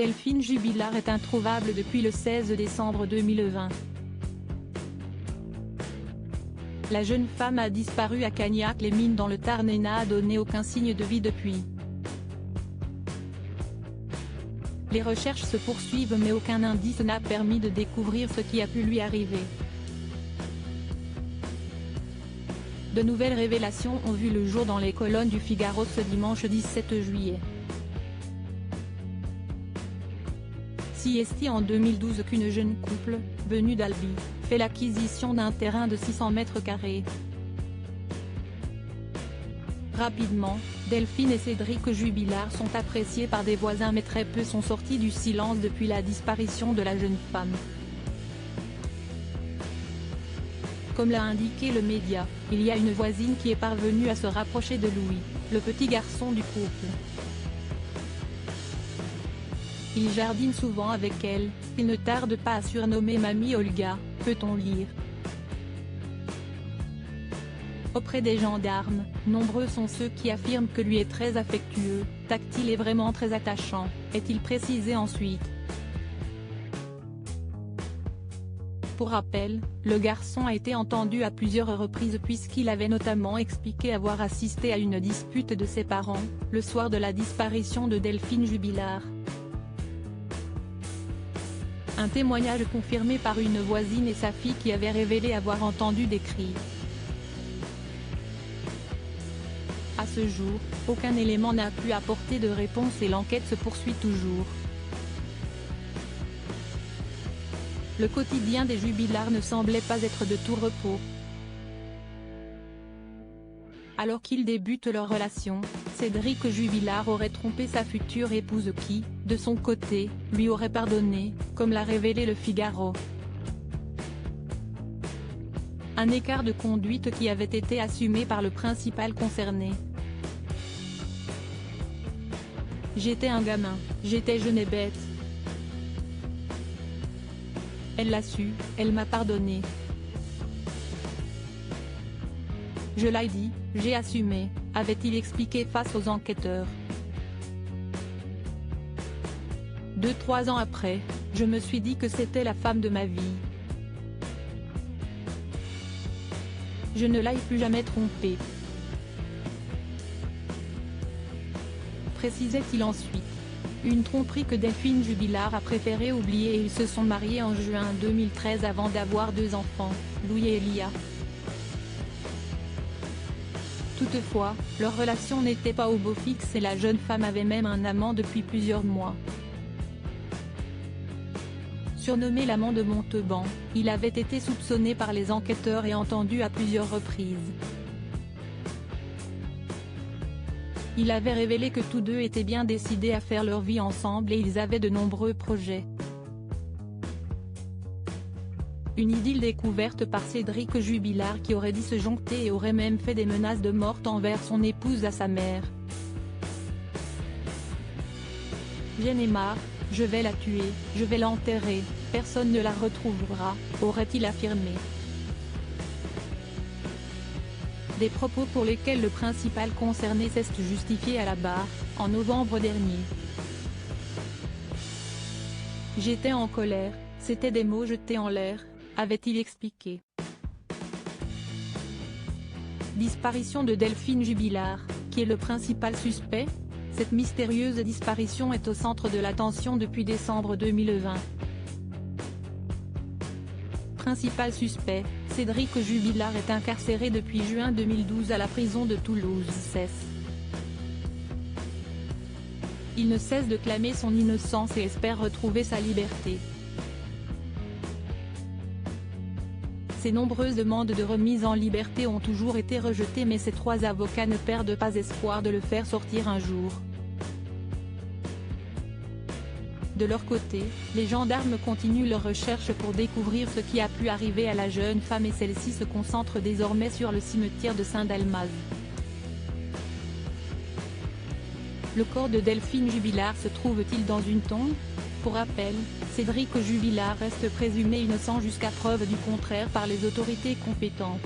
Delphine Jubilard est introuvable depuis le 16 décembre 2020. La jeune femme a disparu à Cagnac-les-Mines dans le Tarn et n'a donné aucun signe de vie depuis. Les recherches se poursuivent mais aucun indice n'a permis de découvrir ce qui a pu lui arriver. De nouvelles révélations ont vu le jour dans les colonnes du Figaro ce dimanche 17 juillet. Si est en 2012 qu'une jeune couple, venu d'Albi, fait l'acquisition d'un terrain de 600 mètres carrés. Rapidement, Delphine et Cédric Jubilard sont appréciés par des voisins mais très peu sont sortis du silence depuis la disparition de la jeune femme. Comme l'a indiqué le média, il y a une voisine qui est parvenue à se rapprocher de Louis, le petit garçon du couple. Il jardine souvent avec elle, il ne tarde pas à surnommer Mamie Olga, peut-on lire. Auprès des gendarmes, nombreux sont ceux qui affirment que lui est très affectueux, tactile et vraiment très attachant, est-il précisé ensuite. Pour rappel, le garçon a été entendu à plusieurs reprises puisqu'il avait notamment expliqué avoir assisté à une dispute de ses parents, le soir de la disparition de Delphine Jubilard. Un témoignage confirmé par une voisine et sa fille qui avaient révélé avoir entendu des cris. À ce jour, aucun élément n'a pu apporter de réponse et l'enquête se poursuit toujours. Le quotidien des Jubilard ne semblait pas être de tout repos. Alors qu'ils débutent leur relation, Cédric Jubilard aurait trompé sa future épouse qui, de son côté, lui aurait pardonné, comme l'a révélé le Figaro. Un écart de conduite qui avait été assumé par le principal concerné. J'étais un gamin, j'étais jeune et bête. Elle l'a su, elle m'a pardonné. Je l'ai dit, j'ai assumé, avait-il expliqué face aux enquêteurs. 2-3 ans après, je me suis dit que c'était la femme de ma vie. Je ne l'ai plus jamais trompée. Précisait-il ensuite. Une tromperie que Delphine Jubilard a préféré oublier et ils se sont mariés en juin 2013 avant d'avoir 2 enfants, Louis et Elia. Toutefois, leur relation n'était pas au beau fixe et la jeune femme avait même un amant depuis plusieurs mois. Surnommé l'amant de Montauban, il avait été soupçonné par les enquêteurs et entendu à plusieurs reprises. Il avait révélé que tous deux étaient bien décidés à faire leur vie ensemble et ils avaient de nombreux projets. Une idylle découverte par Cédric Jubilard qui aurait dit se joncter et aurait même fait des menaces de mort envers son épouse à sa mère. J'en ai marre, je vais la tuer, je vais l'enterrer, personne ne la retrouvera, aurait-il affirmé. Des propos pour lesquels le principal concerné s'est justifié à la barre, en novembre dernier. J'étais en colère, c'était des mots jetés en l'air, avait-il expliqué. Disparition de Delphine Jubilard, qui est le principal suspect? Cette mystérieuse disparition est au centre de l'attention depuis décembre 2020. Principal suspect, Cédric Jubilard est incarcéré depuis juin 2012 à la prison de Toulouse. Il ne cesse de clamer son innocence et espère retrouver sa liberté. Ses nombreuses demandes de remise en liberté ont toujours été rejetées mais ses 3 avocats ne perdent pas espoir de le faire sortir un jour. De leur côté, les gendarmes continuent leurs recherches pour découvrir ce qui a pu arriver à la jeune femme et celle-ci se concentre désormais sur le cimetière de Saint-Dalmaz. Le corps de Delphine Jubilard se trouve-t-il dans une tombe? Pour rappel, Cédric Jubilard reste présumé innocent jusqu'à preuve du contraire par les autorités compétentes.